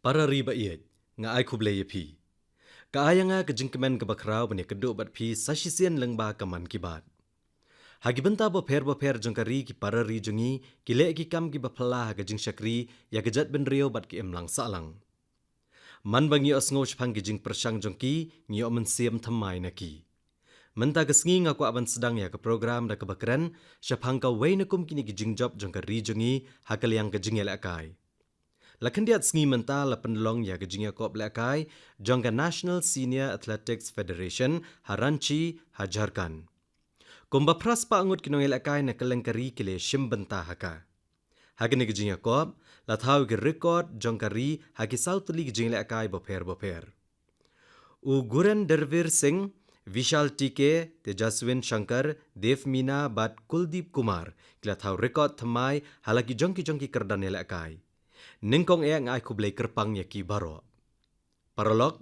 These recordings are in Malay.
Para riba iet, nga ai kuble ye pi. Ka ayanga ka jingkemen ka bakrao bani ka do bat pi sasisian lengba ka man kibat. Hagi benta bo per jongkari ki para ri jongi ki le ki kam ki bapala ka jing syakri ya ka jat ben rio bat ki emlang salang. Man bangi osngo chpang ki jing persang jongki ngi omen siam thamai na ki. Menta ka sngi nga ko aban sedang ya ka program da ka bakran syapang ka wei na kum kini ki jing job jongkari jongi hakal yang ka jingel akai. Lakan diat sengi menta la penlong ya gejingya kop lakai jongga National Senior Athletics Federation Haranchi Hajarkan. Kumba pras pa angut kinong lakai na kalengkari kile shimbenta haka. Hagani gejingya kop la thau ge record jongkari hagi sautli gejingya lakai boper. U Guren Dervir Singh, Vishal TK, Tejaswin Shankar, Dev Meena bat Kuldeep Kumar kila thau record thamai halaki jongki kerdan lakai. Ningkong e ngai kublai kerpang yaki baro. Parolog,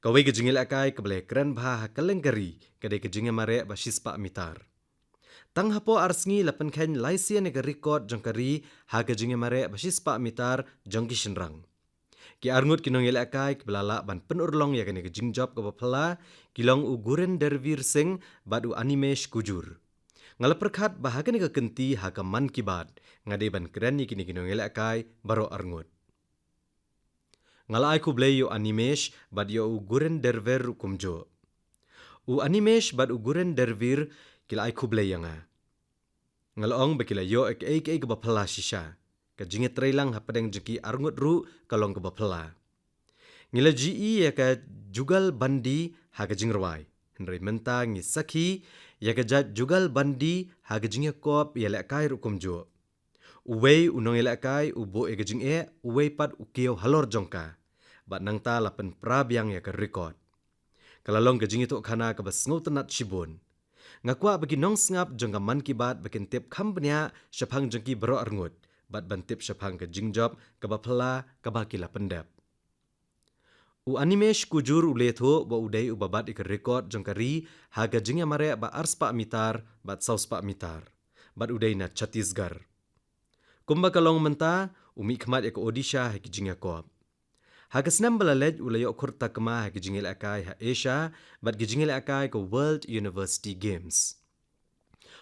kawai gejingil akai kublai keren bah kalengkari kadai gejingil mare basispa mitar. Tang hapo arsngi lapan ken laisia nega record jongkari ha gejingil mare basispa mitar jongki shenrang. Ki arngut kinong yel akai kebelala ban penurlong ya kene gejing job kabapala kilong u Guren Dervir Singh badu Animesh Kujur. Ngala perkat bahagian ke kenti haka man kibat ngade ban keren ni kini kinong akai baro arngut. Ngala ai kublai yo Animesh bad yo u Guren Dervir kumjo. U Animesh bad u Guren Dervir kila ai kublai yanga. Ngala ong bakila yo ek ke bapala shisha. Ka jinget trailang hapadeng jeki arngut ru kalong ke bapala. Ngila GE ya ka jugal bandi haka jingrawai. Henry menta ngi sakhi ya ka jat jugal bandi haka jingya kop ya lakai rukum jo. Uwei unong ya lakai ubo ya ka jing uwei pat ukio halor jongka. Bat nangta lapan prabiang ya ka record. Kalalong ka jingya tok kana ka basngaw tanat shibon. Ngakwa bagi nong sngap jongka man kibat bakin tip kampanya syapang jongki bero arngut. Bat bantip syapang ka jingjob ka bapala ka bakila pendap. U Animesh Kujur uletho ba udai ubabat ik record jongkari haga jingya mare ba arspa mitar bat sauspa mitar bat udai na Chhattisgarh. Kumba kalong menta umi khmat ek Odisha hak jingya kop. Haga snam balalej ulayo kurta kema hak jingil akai ha Asia bat gijingil akai ko World University Games.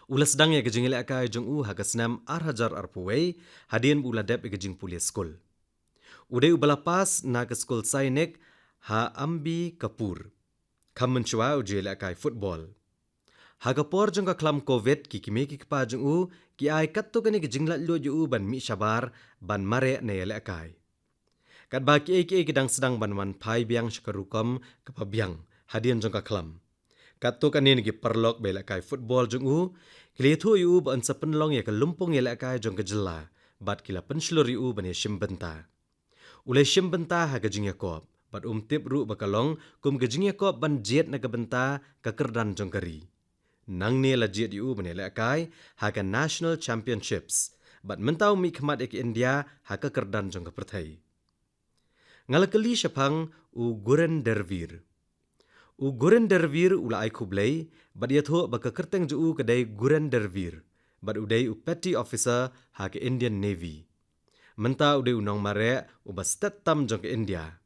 Ulas sedang ya gijingil akai jong u haga snam arhajar arpuwei hadien ula dep ek jing pulia school. Udai ubalapas na ke school sainek ha Ambi Kapur. Kam menchua ujel akai football. Haga por jong ka klam COVID ki kime ki kpa jong u ki ai kat to kani ki jinglat lo ju ban mi shabar ban mare ne yele akai. Kat ba ki dang sedang ban man pai biang shkarukom kapa biang hadien jong ka klam. Kat to kani ni ki perlok bel akai football jong u kile thu yu ban sapen long ya ka lumpong yele akai jong ka jela bat kila penslur yu ban ya shimbenta. Ulai shimbenta haga jingya kop. Bat tip ru bakalong kum gejingya kop ban jet na kabenta kakerdan jongkari. Nang ne la jet yu benele akai haka National Championships. Bat mentau mi khmat ek India haka kerdan jongka perthai. Ngalakali syapang u Guren Dervir. U Guren Dervir ula ai kublai bat yatho baka kerteng ju kedai Guren Dervir. Bat udai u petty officer haka Indian Navy. Menta udai unong mare ubastet tam jongka India.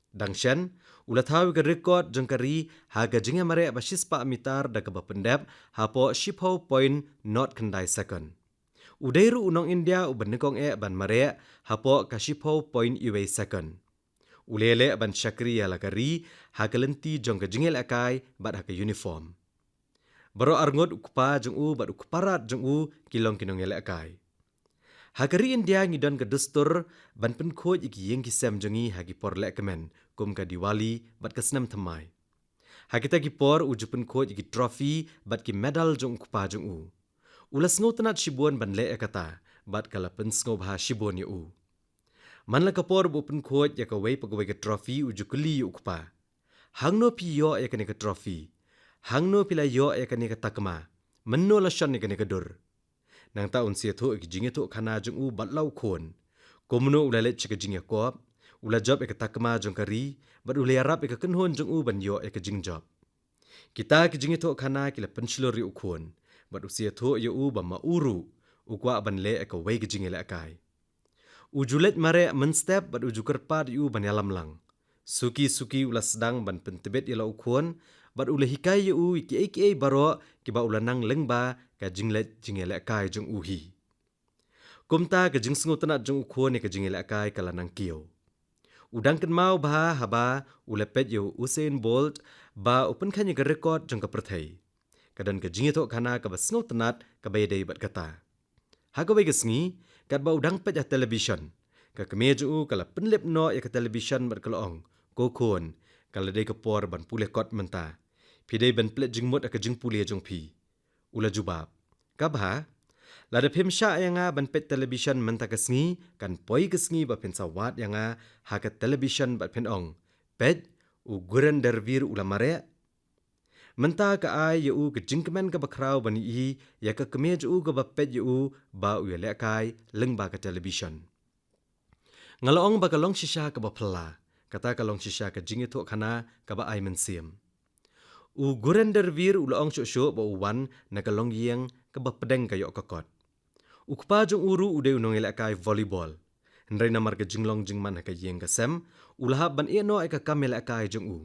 Dangshan, ula tahu ke record jongkari haga jingya mare basispa mitar da ke bapendap hapo shipho point not kendai second. Udairu unong India ubenekong ban mare hapo ka shipho point iwe second. Ulele ban syakri ya lakari haga lenti jongka jingel akai bat haga uniform. Baro arngot ukpa jong u bat ukparat jong u kilong ele akai. Hagari India ngidon ke dustur ban penkhoj iki yang kisam jongi hagi por lekmen kum ka Diwali bat kesnam thamai. Hagita ki por uju penkhoj iki trophy bat ki medal jong kupa jong u. Ulas ngo tanat shibon ban le ekata bat kala pensngo bha shibon ya u. Man la kapor bu penkhoj ya ka wei pagawai ke trophy uju kuli yu kupa. Hangno pi yo ya ka trophy. Hangno pila yo ya ka takma. Menno la shan ya ka dur. Nang taun sia thu ek jingya thu khana jong u batlau khon. Komno ulale chika jingya kop, ula job ek takma jong kari, bat ule arap ek kenhon jong u ban yo ek jing job. Kita ke jingya thu khana kila penslor ri ukhon, bat usia thu yo u ba mauru, ukwa ban le ek wei ke jingya akai. Ujulet mare menstep bat uju kerpat yu ban yalam lang. Suki-suki ula sedang ban pentebet ila ukuan, bat ula hikai yu iki baro kiba ula nang lengba ka jinglet jingele kai jong uhi. Kumta ka jing sengu tenat jong ukuan ni ka jingele kai kala nang kiyo. Udang ken mau bah haba ula pet yu Usain Bolt ba upen kanya ka rekod jong ka perthai. Kadan ka jingetok kana ka basngu tenat ka bayadai bat kata. Haga bai gesngi kat ba udang pet ya television. Ka kemeju kala penlep no ya ka television bat kalaong. Kokon kala dei kepor ban pulih kot menta. Pidei ban plet jingmut ka jing pulih jong pi. Ula jubab. Kabha lada pimsya yang ban pet television menta kesngi kan poi kesngi ba pensa wat yang haga television bat penong. Pet uguran dervir ula mare. Menta ka ai yu ke jingkemen ka bakrau bani i ya ka kemeju ka bapet yu ba u le kai leng ba ka television. Ngalaong ba kalong shisha ka bapla kata kalong shisha ka jingitu kana ka ba ai mensiam. U gurender vir ulaong syo ba uwan na kalong yeng ka bapedeng ka yo kakot. U kpa jong uru ude unong le kai volleyball. Ndrai namar ka jinglong jingman ka yeng ka sem ulahab ban eno ai ka kamel kai jong u.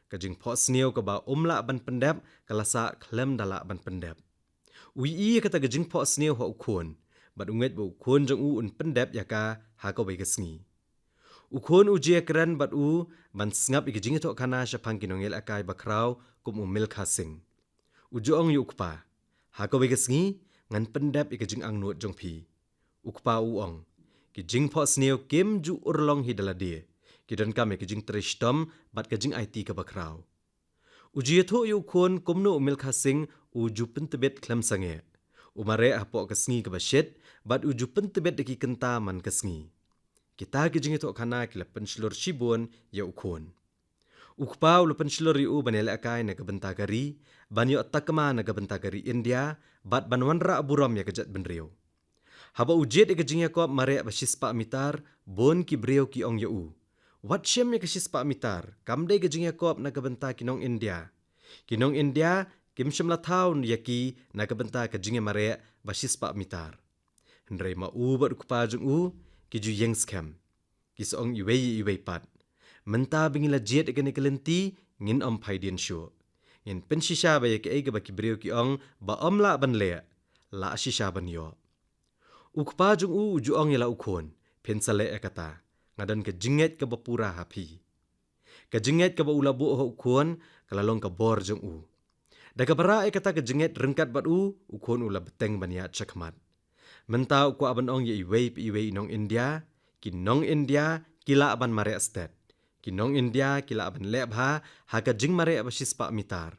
Kajing pos niau ka ba umla ban pendep kalasa klem dala ban pendep. Ui kata kajing pos niau ho ukun, bat unget ba ukun jong un pendep yaka ha ka bai kesngi. Ukun ujia keren bat ban sngap ikajing ito kana syapang kinongel akai bakrau kum umil kasing. Ujuong yu ukpa, ha ka bai kesngi ngan pendep ikajing ang nuot jong pi. Ukpa uong, kijing pos niau kim ju urlong hidala dia. Kidan kami kejing tristom bat kejing IT ka bakrau. Uji itu yu kun kumno umil kasing uju pentebet klem sange. Umare apo kesngi ka basyet bat uju pentebet deki kenta man kesngi. Kita kejing itu kana kila penslur shibun ya ukun. Ukpa ulu penslur yu banele akai na kabenta gari, ban yu takma na kabenta gari India, bat ban wanra aburam ya kejat benriu. Haba ujet kejing yakop mare basispa mitar bon ki breu ki ong yu. Wat syem ya kesis Pak Mitar, kamdai gejing Yakob na kabenta kinong India. Kinong India, kim syem la taun yaki na kabenta kejing mare basis Pak Mitar. Hendrai ma bat kupa jung kiju yang scam. Kisong iwei pat. Menta bingila jet egane kelenti ngin om paidien syo. Yin pensisha ba yaki ega baki breu ki ong ba omla ban le. La shisha ban yo. Ukpa jung uju ong yala ukon. Pensale kata. Ngadan ke jinget ke bapura hapi. Ke jinget ke baulabu ho ukon kalalong ke bor jong u. Daga bara kata ke jinget rengkat bat ukon ula beteng baniat cakmat. Menta uku aban ong ye iwei nong India, ki nong India kila aban mare estet. Ki nong India kila aban lebha haka jing mare abasis Pak Mitar.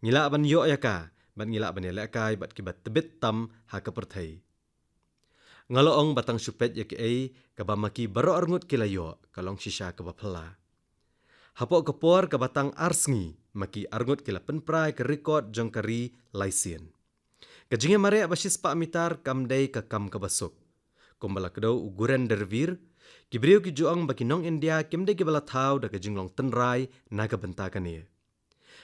Ngila aban yo yaka, bat ngila aban lekai bat kibat tebet tam haka perthai. Ngaloong batang supet ya ke kabamaki baro arngut kilayo kalong shisha kabapela. Hapok kepor ke batang arsngi maki arngut kila penprai ke rekod jongkari laisien. Kajingnya mare abasis Pak Mitar kamdai ke kam kabasuk. Kumbala kedau uguran dervir, kibriu ki juang baki nong India kimdai kibala tau da kajinglong tenrai naga bentakan ia.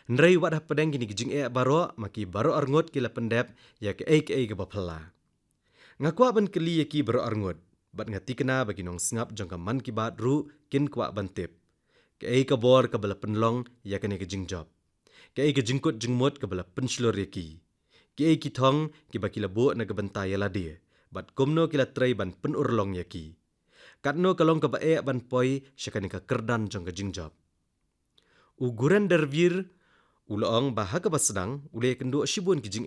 Nrai wadah pedeng kini kajing baro maki baro arngut kila pendep ya ke kabapela. Ngakwa ban keli yaki bero arngut, bat ngati kena bagi nong sengap jangka man kibat ru kin kwa bantip. Ke kabor kabala penlong ya kene ke jingjob. Ke jingkut jingmut kabala penslur yaki. Ke kitong ki baki labo na kabenta yala dia, bat kumno kila tray ban penurlong yaki. Katno kalong ka ban poi syakani ka kerdan jangka jingjob. Uguran dervir uloong bahaka basdang ule kendo shibun ki jing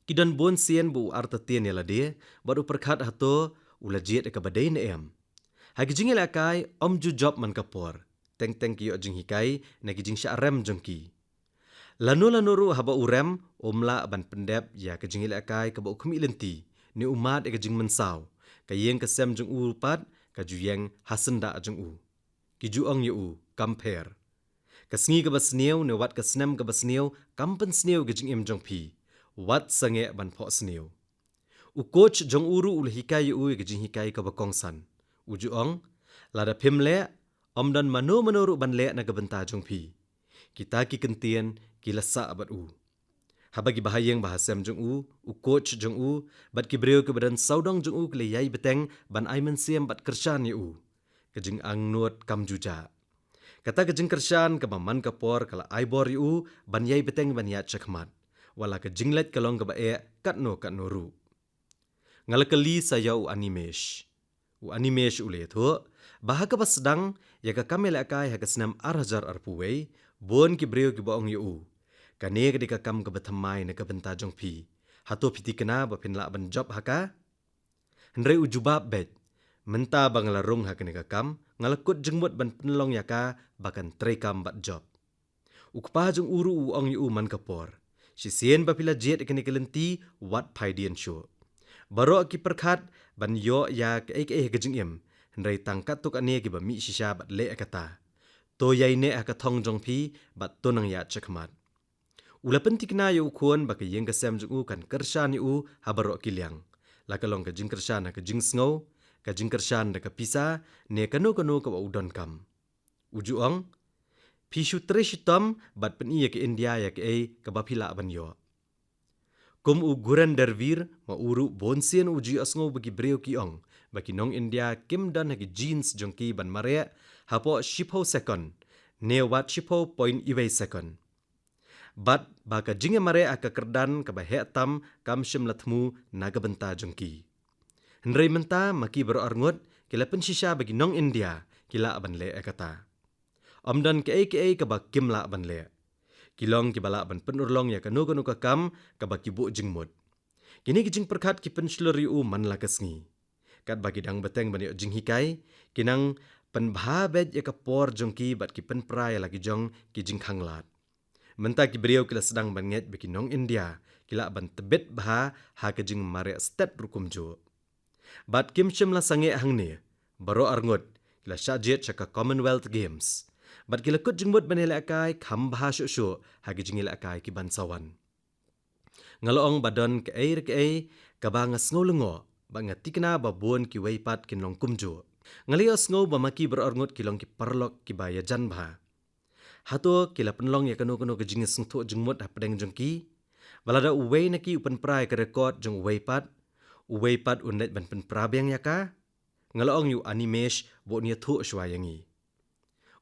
Kidan bon sien bu arta tien yala dia, baru perkat hato ula jet ka badai na em. Hagi jing yala kai om ju job man kapor. Teng ki yo jing hikai na ki jing sya rem jongki. Lanu ru haba urem omla ban pendep ya ka jing yala kai ka ba ukmi lenti ni umat ka jing mensau. Ka yeng ka sem jong pat ka ju yeng hasenda jong Ki ju ong yo compare. Ka sngi ka basneu ne wat ka snem ka basneu kampen sneu ka jing em jong pi. Wat sange ban po sniu. U coach jong uru ul hikai ke jing hikai ka bakongsan. Uju ong lada pimle omdan mano ru ban le na kabenta jong pi. Kita ki kentien ki lasa abat Habagi bahayang bahasem jong u coach jong bat kibreo ke badan saudong jong kle yai beteng ban aimen siem bat kershan u. Kejing ang nuot kam juja. Kata kejing kershan ke baman kapor kala aibor u ban yai beteng ban ya cekmat. Wala kejing let kalong ke bae kat no ru. Ngalakali saya u animesh. U animesh ule tu bahaka bas sedang ya ka kamel akai ha kesnam arhajar arpuwei bon kibreo ke baong u. Kane ketika kam ke betamai na ke benta jong pi. Hato piti kena bapin la ban job haka. Hendrai ujubab bet. Menta bang larung haka ne kam ngalakut jengbut ban penlong yaka bakan trekam bat job. Ukpa jong uru uong yu man kapor. Si sien bapila jet kene kelenti wat paidian show. Baro ki perkhat ban yo ya ke kejing im. Hendrai tangkat tuk ane ki ba mi shisha bat le akata. To yai ne aka thong jong pi bat tonang ya cekmat. Ula pentik na yu kuon baka yeng kesem jung kan kershan yu habaro kiliang. Lakalong ka jing kershan ka jing snow, ka jing kershan da ka pisa, ne kanu ka udon kam. Ujuong, pishu treshitom bat pen iya ke India ya ke ka bapila ban yo. Kum guren dervir ma uru bonsien uji asngo bagi breo kiong, bagi nong India kim dan hagi jeans jongki ban marea, hapo shipo second, ne wat shipo point iway second. Bat baka jinge mare aka kerdan ka bahe tam kam shim latmu naga benta jongki. Hendrai menta maki bero arngut kila pensisha bagi nong India kila aban le akata. Omdan ke ka ba kim la aban le. Kilong ki bala ban penurlong ya kanu ka kam ka ba ki bu jingmut. Kini ki jing perkat ki pensluri u man la kasngi. Kat bagi dang beteng ban yo jing hikai kinang penbha bet ya ka por jongki bat ki penprai lagi jong ki jing khanglat. Menta ki beriau kila sedang banget bagi nong India, kila ban tebet bah ha kejing mare step rukum jo. Bat kim shim la sange hang ni, baro arngut, kila syajet syaka Commonwealth Games. Bat kila kut jengbut banele akai kham bah syuk ha kejing ila akai ki bansawan. Ngaloong badon ke ka ba ngasngo lengo, ba ngatikna ba buon ki weipat ki nong kumjo. Ngalios ngo ba maki baro arngut kilong ki parlok ki ba ya jan bah. Hato kila penlong ya kanu ke jingis sengtuk jengmut hapadeng jengki. Balada uwei naki upan prai ke rekod jeng uwei pat unet ban pen prabiang yaka. Ngalaong yu animesh bo nia thu shwayangi.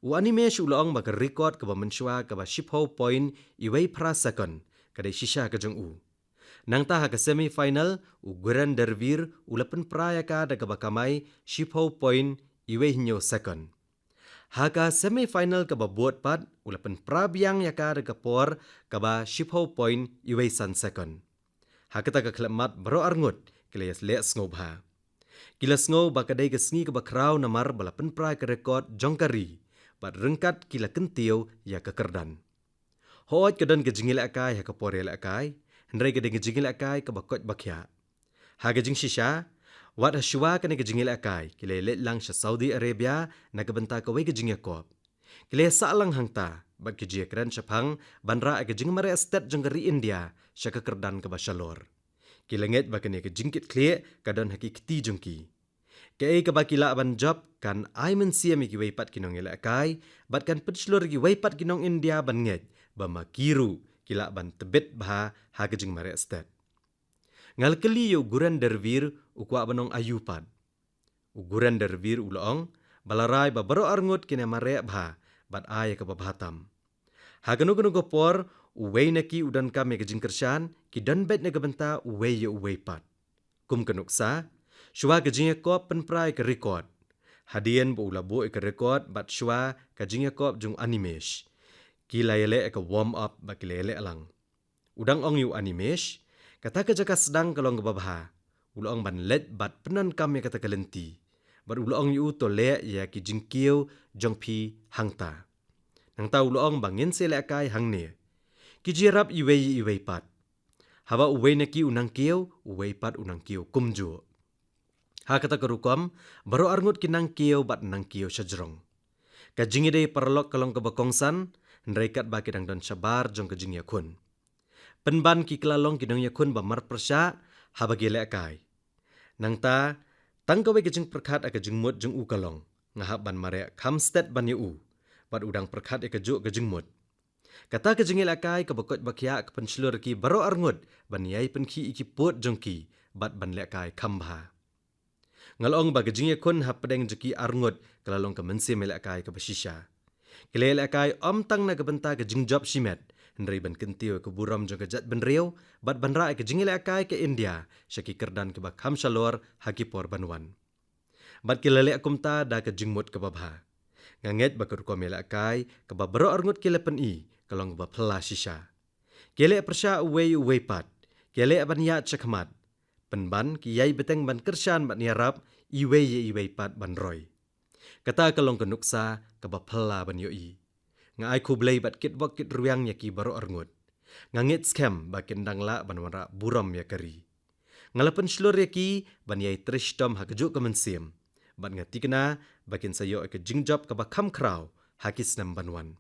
U animesh ulaong baka rekod ke ba menshwa ke ba shipho point iwei pra second kadai shisha ke jeng u. Nang taha ke semi final u guran dervir ulapan prayaka da ke ba kamai shipho point iwei hinyo second. Haka semi-final kaba buat pat ulapan prabiang yaka de kapor kaba shipho point iway san second. Haka taka klemat baro arngut kila yas leak snobha. Kila snob baka day kesngi kaba kraw namar balapan prai ke rekod jongkari bat rengkat kila kentiw ya kekerdan. Hoot kedan kejingil akai haka porel akai, hendrai kedeng kejingil akai kaba kot bakya. Haka jing shisha, wat hashua kena kejingil akai, kila let lang sa Saudi Arabia na kabenta kawai kejing Yakob. Kila sa lang hangta, bat kejia keren syapang, banra kejing mare estet jengkari India, sya kekerdan kaba shalor. Kila nget ba kena kejingkit klia, kadon haki keti jengki. Kaya kaba kila aban job, kan ay mensia mi kiwai pat kinong ila akai, bat kan petslur kiwai pat kinong India ban nget, ba makiru, kila aban tebet bah ha kejing mare estet. Ngal keli yu guran dervir ukwa banong ayupan. Uguran dervir ulaong balarai ba baro arngut kina mare bha bat ay ka babhatam. Haganu gopor uwei naki udan kame kejing kershan ki dan bet na gabenta uwei yu uwei pat. Kum kenuksa shwa kejing Yakob penprai ke rekod. Hadian bo ulabo ke rekod bat shwa kejing Yakob jung animesh. Ki layele ke warm up ba ki layele alang. Udang ong yu animesh kata kejaka sedang kalong kebabha. Ulaong ban let bat penan kami kata kalenti. Bat ulaong yu to le ya ki jingkiu jongpi hangta. Nang ta ulaong bangin sele akai hangne. Ki jirap iwei pat. Haba uwei neki unang kiu, uwei pat unang kiu kumju. Ha kata kerukom, baru arngut kinang kiu bat nang kiu syajrong. Kajingi day parlok kalong kebakongsan, nreikat ba kidang don syabar jong kajing yakun. Penban ki kelalong kidang yakun ba mar persya haba gele akai. Nang ta tangkawe kejing perkat aka jing mut jeng u kalong ngahap ban mare kamstet ban yu bat udang perkat aka juk kejing mut. Kata ke jengil akai ke bakot bakya ke penselur ki baro arngut baniai penki iki pot jongki bat ban le akai kambha. Ngalong ba kejingye kun hapdeng jeki arngut kelalong ke mensi mele akai ke basisha. Kile le akai om tang na ke benta ke jingjob simet hendrai ban kentiu ke buram jong ke jat ban riau bat ban ra ke jingil akai ke India syaki kerdan ke ba khamshalor haki por banwan. Bat kilale akumta da ke jingmut ke babha. Nganget bakar ko mele akai ke ba baro arngut kile pen i kalong ba phla shisha. Kile persha uwei pat. Kile ban ya chakmat. Penban ki yai beteng ban kershan ban niarap iwei pat ban roy. Kata kalong ke nuksa ke ba phla ban yoi. Ngai kublei bat kit bok kit ruyang ya ki baro arngut. Ngangit scam ba kendang la ban wara buram ya kari. Ngalapan shlur ya ki ban yai trishdom ha kejuk ke mensim. Bat ngati kena bakin sayo ke jingjob ke ba kham kraw hakis nam banwan.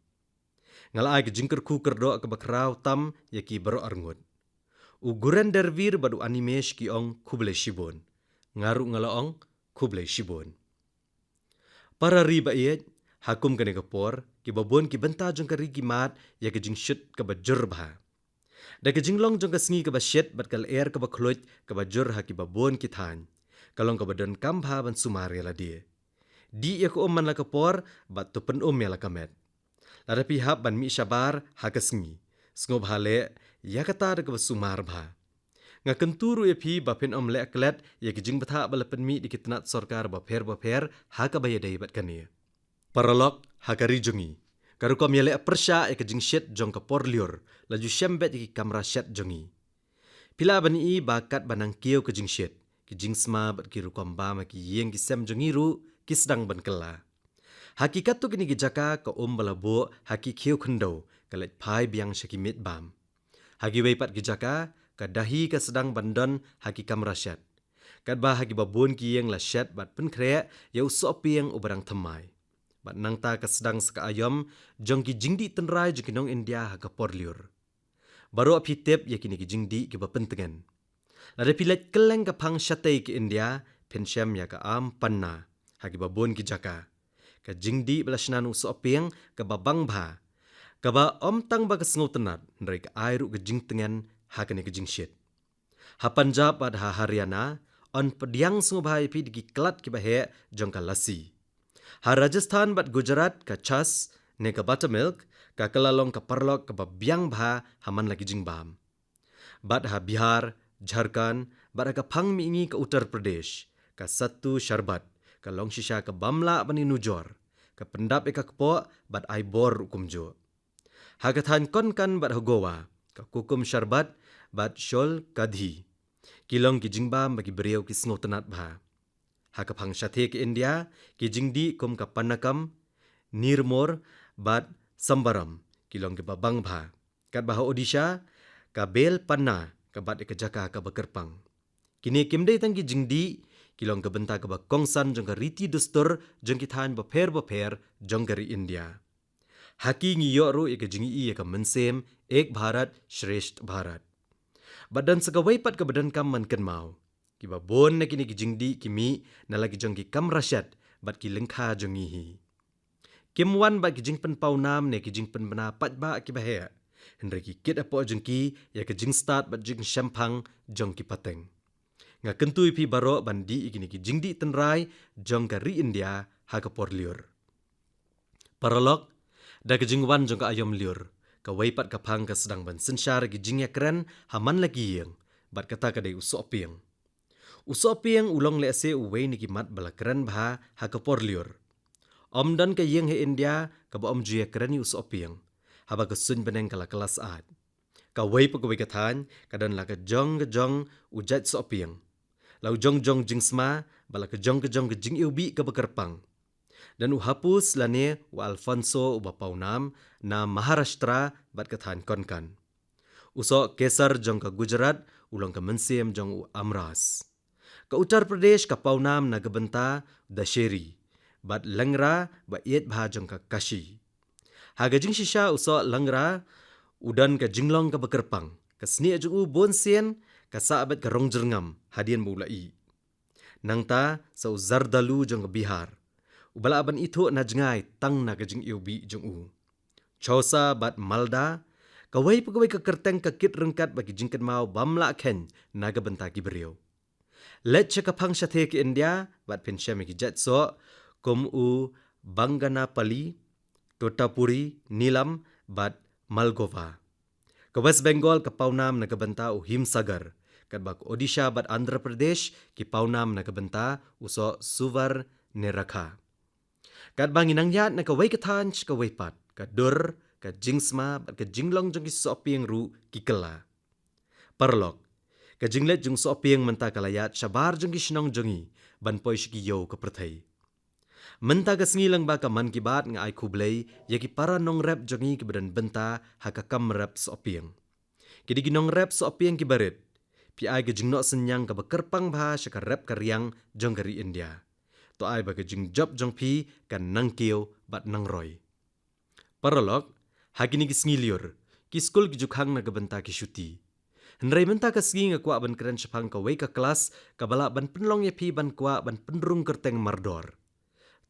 Ngalai ke jingker ku kerdo ke ba kraw tam ya ki baro arngut. Uguran dervir badu animesh ki ong kublai shibon. Ngaru ngalaong kublai shibon. Para riba iet hakum kene kapor ki babon ki benta jong kari ki mat ya ke jing shit ke ba jur bha. Da ke jinglong jong ke sngi ke ba shit bat kal air ke ba khloit ke ba jur ha ki babon ki than. Kalong ke ba don kambha ban sumar ya la dia. Di ya ko man la kapor bat tu pen ya la kamet. Lada pihap ban mi syabar ha ke sngi. Sngob hale ya kata da ke ba sumar bha. Nga kenturu ya pi ba pen le aklet ya ke jing betha ba la pen mi di kitnat sorkar ba pher ha ka ba ya dai bat kania. Paralok hakari jongi. Karu kom yale persya e ke jing shet jong ke por liur. Laju syembet ki kamera shet jongi. Pila bani i bakat banang kiau ke jing shet. Ki jing sma bat ki rukom ba ma ki yeng ki sem jongi ru ki sedang ban kela. Hakikat tu kini ki jaka ke bala bo haki kiau kendo kalet pai biang syaki mit bam. Hagi weipat ki jaka ke dahi ke sedang bandon haki kamera shet. Kat ba hagi babun ki yeng la shet bat pen krek ya usop piang ubarang temai. Bat nang ta ke sedang seka ayam jong ki jingdi tenrai jong kinong India ha ke por liur. Baru api tip ya kini ki jingdi ki bapentengan. Lada pilet keleng ke pang syatai ki India pensyam ya ke am panna ha ki babun ki jaka. Ke jingdi belasnan usopiang ke babang bha. Ke ba om tang ba ke sengu tenat dari ke air ke jing tengan ha kene ke jing shit. Ha Punjab ad ha Haryana on pediang sengu bha ipi di klat ki bahe jong ka lasi. Ha Rajasthan bat Gujarat ka chas ne ka buttermilk ka kelalong ka parlok ka biang bha haman lagi jing bam. Bat ha Bihar, Jharkhand, bat ka phang mi ingi ka Uttar Pradesh ka satu syarbat ka long shisha ka bamla bani nujor ka pendap ka kpo bat ai bor hukum jo. Ha ka than kon kan bat ha Goa ka kukum syarbat bat shol kadhi. Kilong ki jing bam bagi beriau ki sngo tenat bha. Ha ka phang syathe ke India ki jingdi kum ka panakam nirmor bat sambaram kilong ke babang bha. Kat bah Odisha ka bel panna ka bat ke jaka ka bakerpang. Kini kimdei tang ki jingdi kilong ke benta ka bakongsan jong ka riti dustur jong ki than bapher jong kari India. Haki ngiyo ru ke jingi ka mensem ek Bharat Shresht Bharat. Badan segawai pat ke badan kam man ken mau. Ki babon na kini ki jingdi kimi na lagi jong ki kam rasyat bat ki lengkha jong hi. Kim wan bat ki jing pen pau nam ne ki jing pen bana pat ba ki bahe. Hendra ki kit apo jong ki ya ki jing start bat jing syampang jong ki pateng. Nga kentui pi baro bandi ikini ki jingdi tenrai jong ka ri India ha ka por liur. Paralok da ki jing wan jong ka ayom liur. Ka weipat ka phang ka sedang ban sensyar ki jing ya keren haman lagi yang bat kata ka dei usopiang. Usopiang ulong le se uwei ni ki mat bala keren bha ha ka por liur. Om dan ke yeng he India ka ba om juya keren ni usopiang. Haba ka sun beneng kala kelas at. Ka wei pa ka wei ka than ka dan la ka jong ujat sopiang. Lau jong jing sma bala ka jong jing iubi ka bakerpang. Dan uhapus lane wa Alfonso ubapau nam na Maharashtra bat ka than konkan. Uso kesar jong ka Gujarat ulong ka mensiem jong u Amras. Ka Uttar Pradesh ka paunam na gabenta Dasheri. Bat lengra ba iet bha jong ka Kashi. Haga jing shisha uso lengra udan ka jinglong ka bakerpang. Ka sni jong u bonsien ka saabat ka rong jerngam hadian bulai. Nangta sa Zardalu jong ka Bihar. Ubala aban itu na jengai tang na ka jing iubi jong u. Chosa bat Malda, kawai pegawai kekerteng kekit rengkat bagi jingkat mau bamla ken naga benta ki beriau. Let cekapang syathe ki India bat pensyam ki jatso kum u Bangana Pali, Totapuri, Nilam bat Malgova. Ke West Bengal ke paunam naga benta u Himsagar, kat bak Odisha bat Andhra Pradesh ki paunam naga benta uso Suvar Nerakha. Kat bang inang yat na kawai katan ka waipat, ka dur, ka jingsma, bat ka jinglong jong ki sopieng ru ki kela. Parlok, ka jinglet jong sopieng menta kalayat syabar jong ki shnong jongi, ban poi shiki yo ka perthai. Menta ka sengilang ba ka man ki bat nga ai kublay, ya ki para nong rep jongi ki badan benta haka kam rep sopieng. Kidi ki nong rep sopieng ki barit, pi ai ka jingnok senyang ka bakerpang bah syaka rep karyang jong kari India. To ai bagi jing job jong pi kan nang kio bat nang roy. Paralog, hagini ki sngiliur, ki skul ki jukhang na gabenta ki syuti. Henrai menta ka sengi nga kwa ban keren syapang ka wei ka kelas, ka bala ban penlong ya pi ban kwa ban penrung kerteng mardor.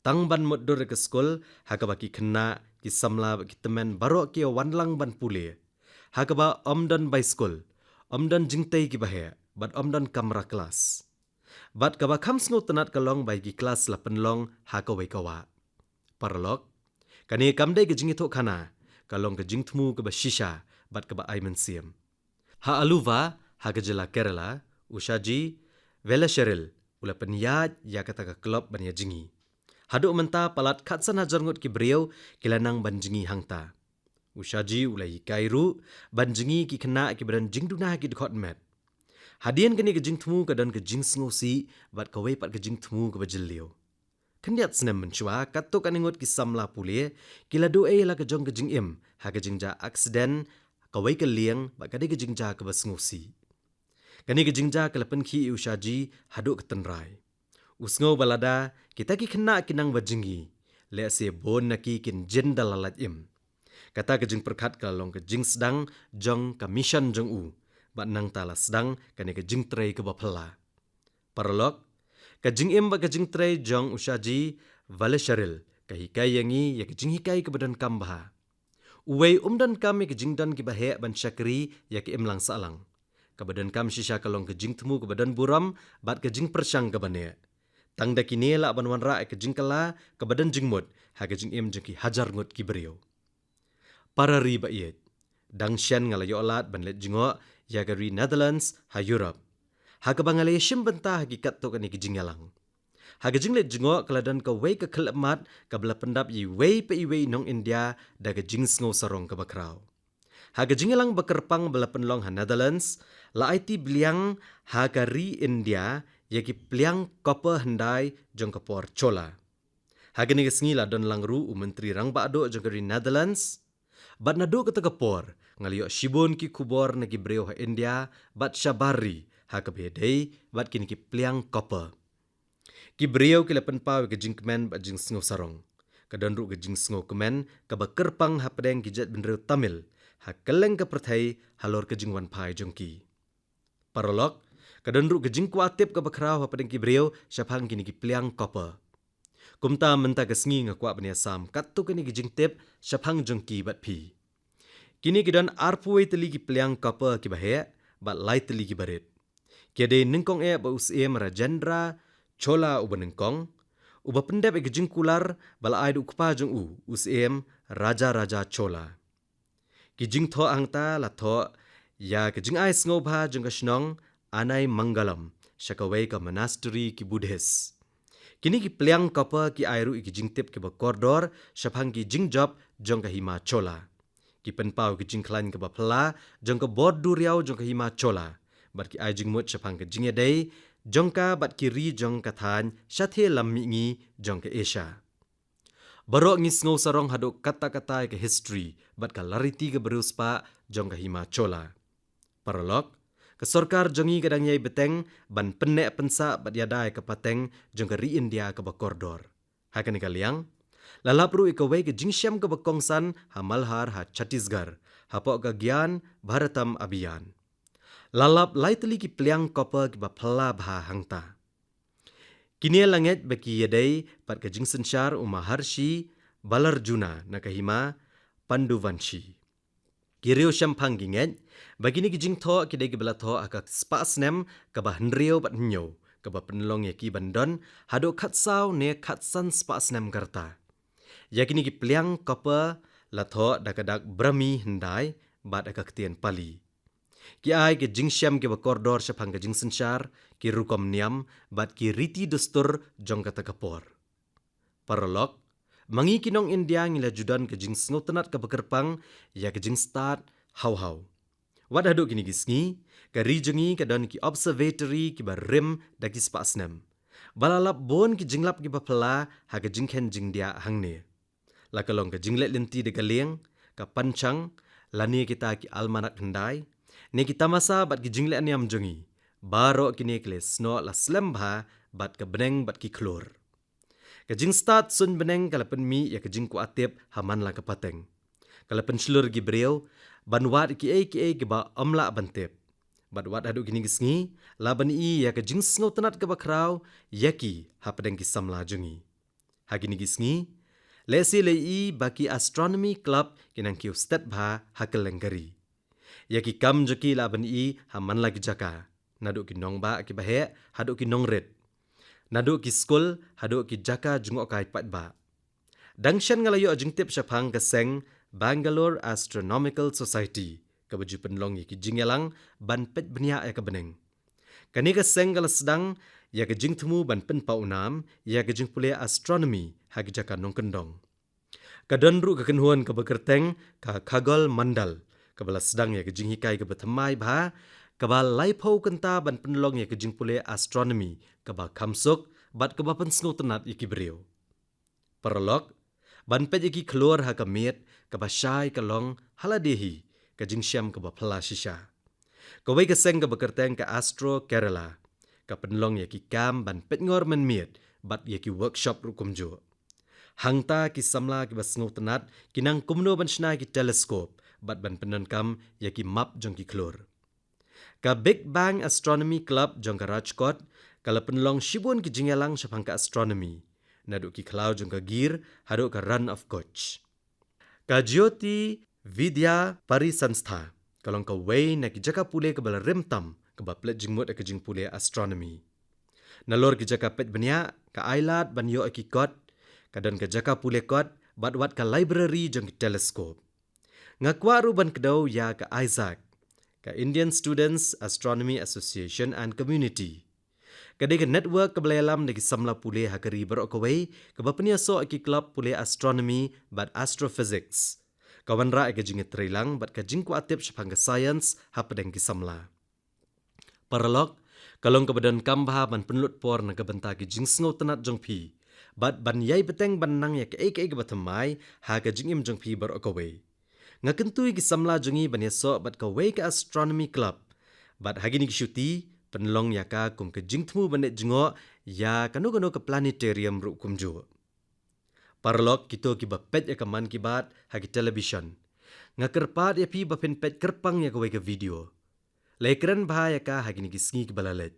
Tang ban modor ke skul, haka baki kena ki samla ki temen baro ki wanlang ban pule. Haka ba omdan by skul, omdan jingtei ki bahe, bat omdan kamera kelas. Bat kaba kam sngo tenat kalong bagi kelas la penlong ha ka wei kawa. Paralog, kani kamdai ke jingi tok kana, kalong ke jing tmu ke ba shisha, bat kaba ai mensiam. Ha aluva, ha ke jela Kerala, Ushaji, Vela Sheril, ula penyat ya kata ka klub ban ya jingi. Haduk menta palat katsan hajar ngot ki beriau kilanang ban jingi hangta. Ushaji ulai kairu, ban jingi ki kena ki badan jing dunah ki dekot met. Hadian kini ke jing temu ke dan ke jing sengosi bat kawai pat ke jing temu ke bajeliu. Kendiat senem mencua kato kan ingot ki samla pule kila doe la ke jong ke jing im ha ke jing ja aksiden kawai ke liang bat kade ke jing ja ke basengosi. Kani ke jing ja ke lepen ki Ushaji haduk ke tenrai. Usngo balada kita ki kena kinang bajingi le se bon naki kin jin dalalat im. Kata ke jing perkat kalong ke jing sedang jong kamishan jong u. Bat nang tala sedang kani ke jing tray ke bapela. Paralog, ke jing im ba ke jing tray jong Ushaji Vale Sharil ke hikai yangi ya ke jing hikai ke badan kambah. Uwei umdan kami ke jing dan ki bahe ban syakri ya ke imlang salang. Ke badan kam shisha kalong ke jing temu ke badan buram bat ke jing persyang ke bane. Tang da kini la ban wanra ke jing kala ke badan jing mut ha ke jing im jeng ki hajar ngut ki beriau. Para riba iet. Dang shen ngalayo olat ban let jingo ya gari Netherlands ha Europe. Ha ka bangalay shim benta hakikat to kani kijing yalang. Ha ka jing let jingo kaladan ka wei ka kelamat ka bela pendap yi wei pa iwei nong India da ka jing sngo sarong ka bakraw. Ha ka jing yalang bakerpang bela penlong ha Netherlands la IT bliang ha ka ri India ya ki pliang kopa hendai jong ka por chola. Ha ka ni kesngi la don langru u menteri rang ba ado jong ka ri Netherlands. Bat nado kata kapor ngaliyo shibon ki kubor na ki breo ha India bat shabari ha ka bedei bat kini ki pliang kopa. Ki breo ki lepen pau ke jingkmen bat jing sngo sarong. Ka donru ke jing sngo kemen ka bakerpang ha pedeng ki jet benreu Tamil ha keleng ka perthai halor ke jing wan pai jongki. Parolog ka donru ke jing kuatip ka bakrau ha pedeng ki breo syapang kini ki pliang kopa. Kumta menta kesngi nga kwa bani asam katto kini ki jing tip syapang jongki bat pi. Kini kidan arpuai teli ki pliang kapa ki bahe bat lai teli ki barit. Kiade ningkong ba usiem Rajendra Chola uba ningkong uba pendep ke jing kular bala ai du kpa jong u usiem Raja Chola. Ki jing tho angta la tho ya ke jing ai sngo bha jong ka shnong anai mangalam syakawai ka monastery ki Buddhist. Kini ki pliang kapa ki airu ki jing tip ki ba koridor syapang ki jing job jong ka hima chola. Ki penpau ki jing klan ke ba pela jong ka bod duriau jong ka hima chola. Bat ki ai jing mut syapang ke jing yadai jong ka bat ki ri jong ka than syathe lam mi ngi jong ka Asia. Barok ngi sngo sarong haduk kata-kata ke history bat ka lariti ke beruspa jong ka hima chola. Paralog ke sorkar jongi kadang yai beteng ban penek pensa bat yadai ke pateng jong ke ri India ke bakordor. Hakan kaliang lalap ru ikawai ke jingsyam ke bakongsan ha Malhar ha Chhattisgarh ha pok ke Gyan Bharatam Abhiyan. Lalap lai teli ki pliang kopa ki bapla bha hangta. Kini langit baki yadai pat ke jing sensyar Maharshi Balarjuna na kahima Panduvanshi. Kiriu Shampang ginget, bagini gijing tho kidai gibala tho akak spasnem kabah nrio bat nyo, kabah penlong yaki bandon, hado katsau ne katsan spasnem karta. Yakini ki pliang kopa la tho dakadak brami hendai bat akak tien pali. Ki ai ke jingsyam ke bakordor syapang ke jingsensar, ki rukom niam, bat ki riti dustur jong kata kapor. Paralog, mangi kinong India ngila judan ke jing sngotenat ke bekerpang, ya ke jing start hau-hau. Wad haduk kini gisngi, ke rijengi ke don ki observatory ki barim da ki spasnem. Balalap bon ki jinglap ki bapela, ha ke jingken jing dia hangne. La kalong ke jinglet lenti de galeng, ke pancang, lani kita ki almanak hendai, ne kita masa bat ki jingle aniam jongi. Baro kini kle sno la slembha bat ke beneng bat ki klor. Ke jing start sun beneng kalapen mi ya ke jing ku atip haman la ke pateng. Kalapen slur gi breu ban wat ki ba amla bantip. Bat wat adu kini gisngi la ban I ya ke jing sngo tenat ke bakrau yaki ha pedeng ki samla jongi. Ha kini gisngi lesi lei baki astronomy club kinang ki ustad bha hakelengari. Yaki kam joki la ban I haman lagi jaka. Naduk ki nong ba ki bahe, haduk ki nong red. Naduk ki skul, haduk ki jaka jungok kai pat ba. Dangshan ngalayo jingtip syapang ke seng Bangalore Astronomical Society. Kabaju penlong ki jingelang ban pet benia ya ke beneng. Kani ke seng kala sedang ya ke jing temu ban pen paunam ya ke jing pule astronomy hagi jaka nong kendong. Kadonru ke kenhuan ke bekerteng ka kagol mandal. Kabala sedang ya ke jing hikai ke betemai bah, kabal laipau kenta ban penlong ya ke jing pule astronomy, kabal kamsuk, bat kabal pensngo tenat iki beriu. Paralog, ban pet iki keluar ha kamiet, kabal syai kalong haladehi, ke jing syam kabal pela shisha. Kawai ke seng ke bekerteng ke Astro Kerala, ke penlong ya ki kam ban pet ngor menmiet, bat ya ki workshop rukum jo. Hangta ki samla ki basngo tenat, kinang kumno ban shnai ki teleskop, bat ban penankam ya ki map jong ki klor. Ka Big Bang Astronomy Club jong ka Rajkot, kala penlong shibun ki jingelang syapang ka astronomy. Naduk ki klau jong ka gir, haduk ka run of coach. Ka Jyoti Vidya Parisanstha, kalong ka way na ki jaka pule ka bala rimtam, ka ba plet jingmut ka jing pule astronomy. Nalor ki jaka pet benya, ka ailat ban yo ki kot, kadan ka jaka pule kot, bat wat ka library jong ki teleskop. Ngakwaru ban kedau ya ke Isaac, ke Indian Students Astronomy Association and Community. Kadai ke network ke belayalam negi samla pule hakari berokawai, ke bapenia so aki club pule astronomy bat astrophysics. Kawan ra ke jingit trilang bat ke jingku atip syapang ke science hapadeng ki samla. Paralog, kalong ke badan kambha ban penlut por na ke benta ki jing sngo tenat jong pi, bat ban yai beteng ban nang ya ke ke batamai ha ke jingim jong pi berokawai. Ngakentui ki samla jongi banya so bat ka way ke astronomy club. Bat hagi ni syuti penlong ya ka kum ke jingtmu banet jengo ya kanu-kanu ke planetarium ru kum jo. Parlok kito ki bapet ya kaman ki bat hagi television. Ngakerpat ya pi bapen pet kerpang ya ka way ke video. Lekeren bah ya ka hagi ni gisngi ki balalet.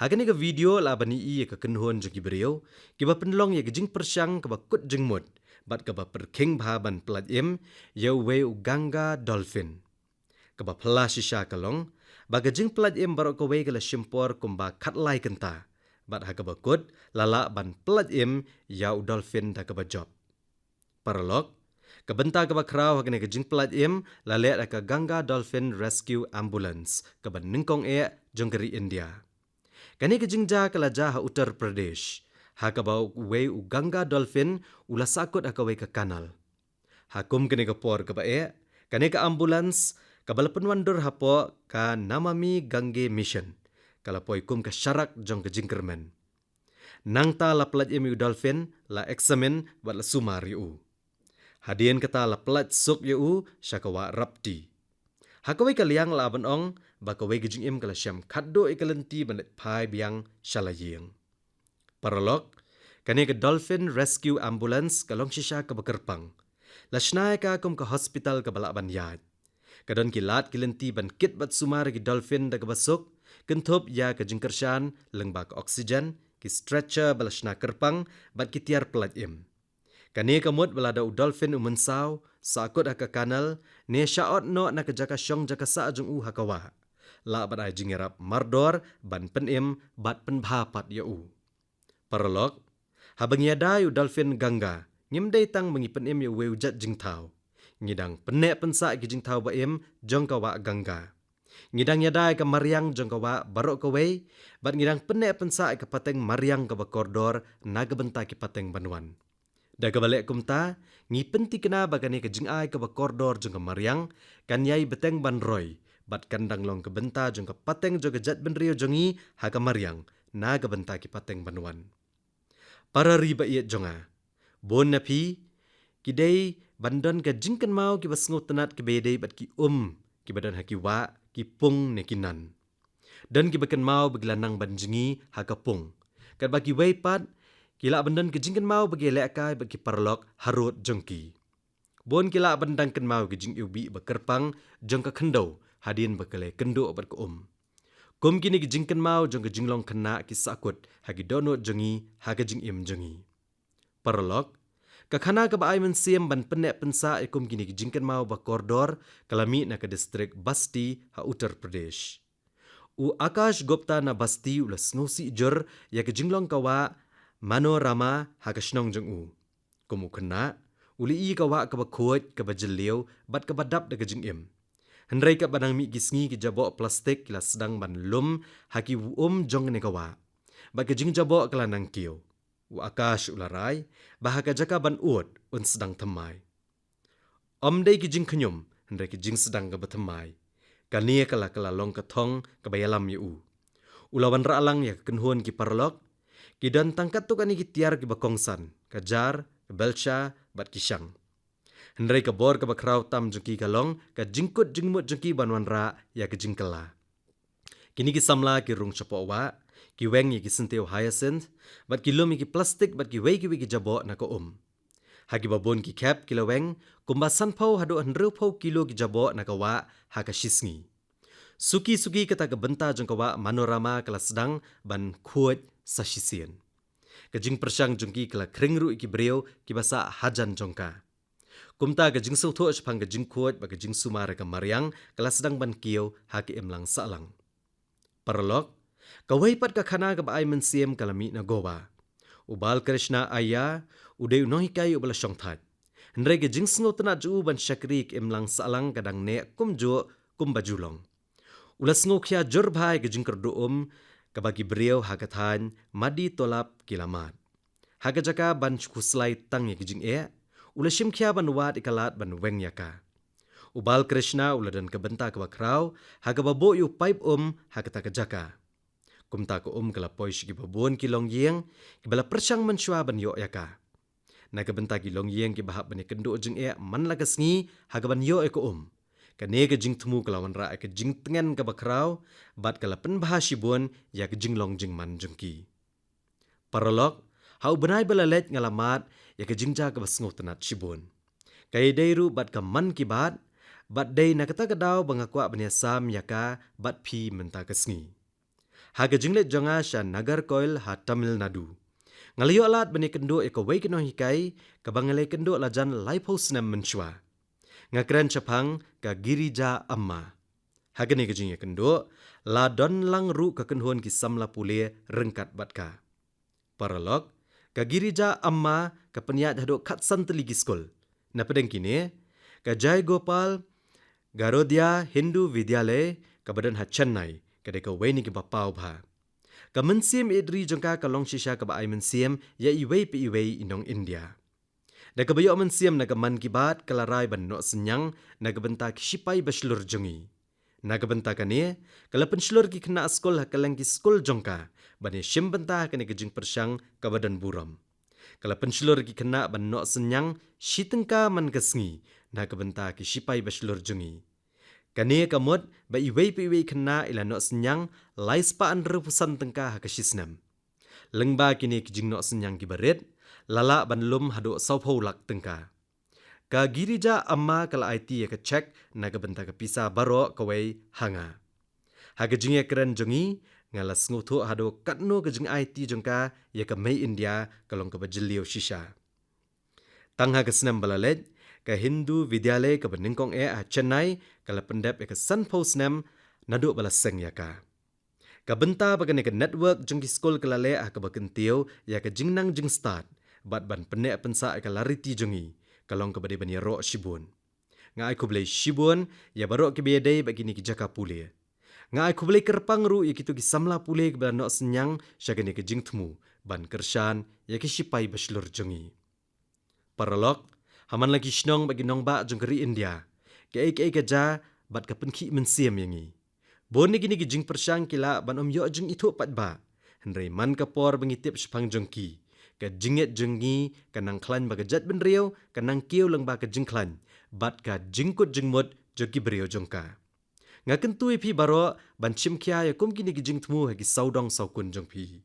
Hagi ni ke video la bani I ya ka kenhuan jongi beriau ki bapenlong ya ke jing persyang ke bakut jengmut. Bat kaba perking bahaban pelat im, ya we uganga dolphin. Kaba pela shisha kalong, baga jing pelat im barok kawe kala shimpor kumba katlai kenta. Bat ha kaba kut, lala ban pelat im, ya u dolphin da kaba job. Paralog, kabenta kaba kraw hagane ka jing pelat im, lalet ka Ganga Dolphin Rescue Ambulance, kaba ningkong jongkeri India. Kani ka jingja kala jaha Uttar Pradesh. Hakabau we u Ganga Dolphin ula sakut hakawai ke kanal. Hakum kene ke por ke bae, kane ke ambulans kabal penwandur hapo ka Namami Gange Mission. Kala poi kum ke syarak jong ke jingkermen. Nangta la pelat imi u dolphin la examine bat la sumar yu. Hadien kata la pelat suk yu syakawa rapti. Hakawai ke liang la abanong bakawai ke jingim kala syam kaddo ikalenti banet pai biang shalaying. Paralog, kani ke Dolphin Rescue Ambulance kalong shisha ke bekerpang. Lasnai ka kum ke hospital ke balak ban yad. Kadon kilat kilenti ban kit bat sumar ki dolphin da ke basuk, kentup ya ke jingkershan lengba ke oksigen, ki stretcher balasna kerpang bat ki tiar pelat im. Kani kamut balada dolphin umensau, sakut haka kanal, ne syaot no na kejaka syong jaka sa jung hakawa. La bat ai jingerap mardor ban penim bat penbhapat ya Paralog, habang yadai dolphin ganga, ngimday tang mengi penim ya ujat jingtau. Ngidang penek pensa ki jingtau baim jong kawa ganga. Ngidang yadai ke mariang jong kawa barok kawai, bat ngidang penek pensa ke pateng mariang ke bakordor naga benta ki pateng banuan. Daga balik kumta, ngi penti kena bagani ke jingai ke bakordor jong ke mariang, kan yai beteng ban roy, bat kandang long ke benta jong ke pateng jong ke jat benrio jongi haka mariang, naga benta ki pateng banuan. Para riba iat jonga. Bon napi, kidai bandan ke jingkan mau ki basngo tenat ke bedai bat ki ki badan haki wa, ki pung ne kinan. Dan ki bakan mau begelanang banjingi haka pung. Kat bagi waipat, kila bandan ke jingkan mau bagi lekai bat ki parlok harut jongki. Bon kila bandan kan mau ke jing ubi bekerpang jong ke kendau hadin bakale kendo bat ke Kum kini ke jingkan mau jong ke jinglong kena ki sakut hagi donot jongi haga jing im jongi. Parlok, kakana ke baai mensiem ban penek pensa kum kini ke jingkan mau bakordor kalami na ke distrik Basti ha Uttar Pradesh. Akash Gupta na Basti ulas ngosi jor ya ke jinglong kawa Manorama haga shnong jong Kumu kena, uli kawa ke bakot ke bajeliau bat ke badap da ke jing im. Hendrai kat banang mi gisngi ki jabok plastik kila sedang ban lum haki jong ne kawa. Ba ke jing jabok kala nang kiu. Akash ularai bahaka jaka ban un sedang temai. Dai ki jing kenyum hendrai ki jing sedang ke betemai. Kania kala long ketong ke bayalam yu. Ulawan raalang ya kenhuan ki parlok. Ki dan tangkat tu kani ki tiar ki bakongsan. Kajar, ke belsha, bat kisang. Hendrai ke bor ke bakrau tam jengki kalong, ke jingkut jengmut jengki banuan ra ya ke jingkela. Kini ki samla ki rung cepo wa, ki weng ya ki senteu hyacinth, bat ki lum ki plastik bat ki wei ki jabok na ko Hagi babon ki kep ki laweng, kumbasan pau hadu hendreu pau kilo ki jabok na wa haka shisngi. Suki-suki kata ke benta jeng wa manorama kala sedang ban kuat sasisian. Kejing persyang jengki kala kringru iki breu ki basa hajan jongka. Kumta ke jing sauto sepang ke jing kuat bagi jing sumar ke mariang kala sedang ban kiau haki emlang salang. Parlok, kawai pat ke khana ke baai mensiem kalami na gowa. Ubal Krishna aya, udai unohi kayu ubala syongthat. Hendrai ke jing sengo tenat juu ban syakri ke emlang salang kadang ne kumjo kumbajulong. Ula sengo kia jurbhai ke jing kerduum ke bagi beriau hakathan madi tolap kilamat. Haga jaka ban kuslai tang ke jing ula shimkhia ban wat ikalat ban weng yaka. Ubal Krishna ula dan kebenta ke bakrau, haga babo yu pipe haga tak jaka. Kumta ke kala poi shigi babon ki long yeng, ki bala persyang mensyua ban yo yaka. Na kebenta ki long yeng ki bahap ban kendo jeng man lagas ngi, haga ban yo ke Kane ke jing temu kelawan ra ke jing tengen ke bakrau, bat kala penbahashi bon ya ke jing long jing man jengki. Paralok, hau benai belalet ngalamat ya ke jingja ke basngo tenat shibun. Kaya dairu bat ke man ki bat day na kata kedau bangakwa banyasam yaka bat pi menta kesngi. Haga jinglet jonga sya nagar koil ha Tamil Nadu. Ngaliyo alat bani kendo eko wei keno hikai ke bangalai kendo lajan laipos nam mensyua. Ngakren capang ke Girija Amma. Haga ni ke jingya kendo la don lang ru ke kenhuan ki samla pule rengkat batka. Paralog, ke Girija Amma ke peniat hadok katsan teligi skol. Na pedeng kini, ke Jai Gopal Garodia Hindu Vidyalay ke badan ha Chennai ke deka weni ke bapau bha. Ke mensim idri jengka ke long shisha ke baai mensim ya iwei pe iwei inong India. Da ke bayok mensim na ke man kibat ke larai ban nok senyang na ke bentak shipai baslur jengi. Na ke bentak kani, kalau penslur ki kena skol ha kaleng ki skol jongka, bani shim bentak kani ke jing persyang ke badan buram. Kalau penslur ki kena ban nok senyang, shitengka man kesngi, na ke bentak ki shipai baslur jengi. Kani kamut ba iwei pe iwei kena ila nok senyang, lai spaan repusan tengka ha kesisnam. Lengba kini ki jing nok senyang ki barit, lala ban lum hadok saupau lak tengka. Ka Girija Amma kala IT ya ke cek na ke bentak ke pisa baro kawai hanga. Haga jingya keren jongi ngalas ngutu hado katno ke jing IT jongka ya ke Mei India kalong ke bajeliu shisha. Tangha ke senam balalet ke Hindu Vidyalay ke Beningkong Chennai kala pendep ke Sanpo senam naduk bala seng ya ka. Ka benta bagane ke network jeng ki skol kelale ke bakentio ya ke jingnang jeng start bat ban penek pensa ke lariti jengi kalong ke bade bani ro shibun. Ngai ku belai shibun ya barok ke biadai bagini ki jaka pule. Ngai ku belai kerpang ru ya kitu ki samla pule ke bala nok senyang syagane ke jing temu ban kershan ya ki shipai baslur jengi. Paralog haman lagi snong bagi nong ba jeng keri India. Ke ke ja bat ka penki mensiam yangi. Bon ni gini jing persang kila ban yo jeng itu pat ba. Henry man kapor bengitip sepang jengki. Ka jinget jengi kanang klan baga jat ben riau kanang kiu lang ba ka jengklan. Bat ka jingkut jengmut jogi beriau jengka. Ngaken tu pi baro ban chim kia ya kum gini jing temu hagi saudong saukun jengpi.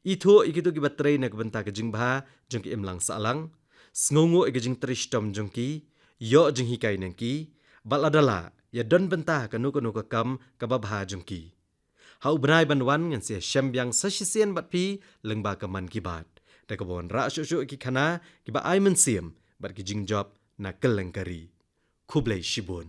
Itu ikitu ki batrai na benta ka jing ba jengki imlang salang. Sngongo ega jing tristom jengki, yo jeng hikai nengki, baladala ya don bentah kanu ka kam ka babha jengki. Hau benai banwan ngan sia syambyang sasisian bat pi lengba ka man ki bat. Da ka bon ra syu ki khana ki ba ai mensiam bat ki jing job na kelengkari. Kublai shibun.